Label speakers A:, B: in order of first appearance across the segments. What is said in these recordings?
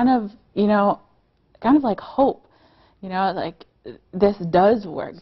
A: kind of, you know, kind of like hope, you know, like this does work.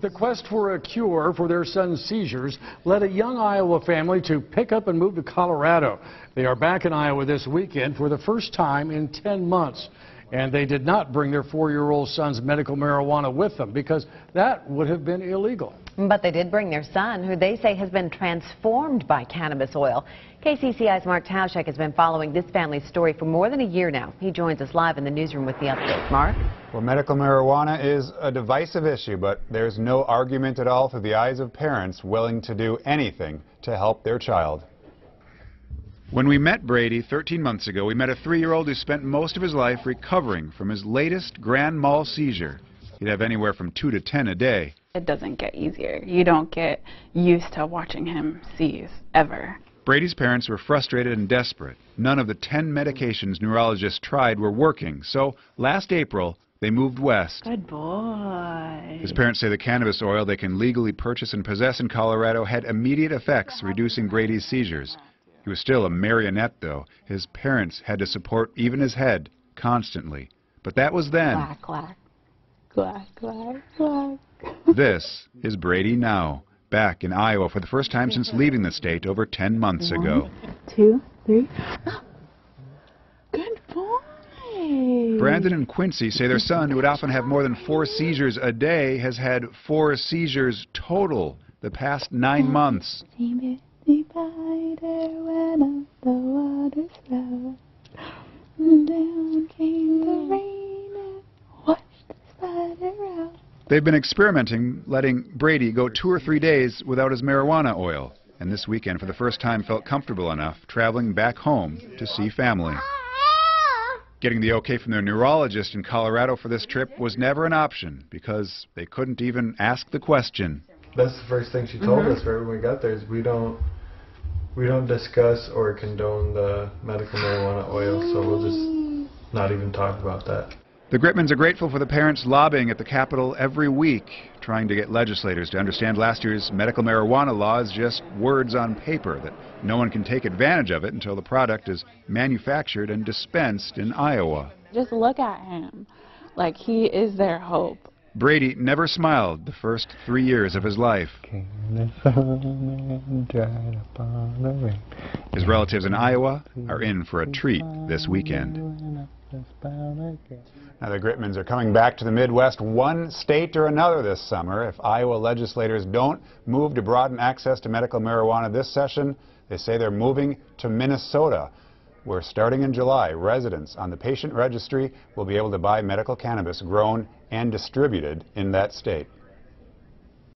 B: The quest for a cure for their son's seizures led a young Iowa family to pick up and move to Colorado. They are back in Iowa this weekend for the first time in 10 months. And they did not bring their 4-year-old son's medical marijuana with them because that would have been illegal.
C: But they did bring their son, who they say has been transformed by cannabis oil. KCCI's Mark Tauschek has been following this family's story for more than a year now. He joins us live in the newsroom with the update. Mark?
D: Well, medical marijuana is a divisive issue, but there's no argument at all through the eyes of parents willing to do anything to help their child.
E: When we met Brady 13 months ago, we met a 3-year-old who spent most of his life recovering from his latest grand mal seizure. He'd have anywhere from 2 to 10 a day.
A: It doesn't get easier. You don't get used to watching him seize, ever.
E: Brady's parents were frustrated and desperate. None of the 10 medications neurologists tried were working, so last April, they moved west.
A: Good boy.
E: His parents say the cannabis oil they can legally purchase and possess in Colorado had immediate effects, reducing Brady's seizures. He was still a marionette, though. His parents had to support even his head, constantly. But that was then.
A: Quack, quack. Quack, quack, quack.
E: This is Brady now, back in Iowa for the first time since leaving the state over 10 months ago.
A: 1, 2, 3. Good boy.
E: Brandon and Quincy say their son, who would often have more than 4 seizures a day, has had 4 seizures total the past 9 months.
A: Went up the water slow, and down came the rain and washed the spider out.
E: They've been experimenting, letting Brady go 2 or 3 days without his marijuana oil, and this weekend for the first time felt comfortable enough traveling back home to see family. Getting the okay from their neurologist in Colorado for this trip was never an option because they couldn't even ask the question.
F: That's the first thing she told us right when we got there is we don't discuss or condone the medical marijuana oil, so we'll just not even talk about that.
E: The Gritmans are grateful for the parents lobbying at the Capitol every week, trying to get legislators to understand last year's medical marijuana law is just words on paper, that no one can take advantage of it until the product is manufactured and dispensed in Iowa.
A: Just look at him. Like, he is their hope.
E: Brady never smiled the first 3 years of his life. His relatives in Iowa are in for a treat this weekend.
D: Now, the Gritmans are coming back to the Midwest, one state or another this summer. If Iowa legislators don't move to broaden access to medical marijuana this session, they say they're moving to Minnesota, where starting in July, residents on the patient registry will be able to buy medical cannabis grown and distributed in that state.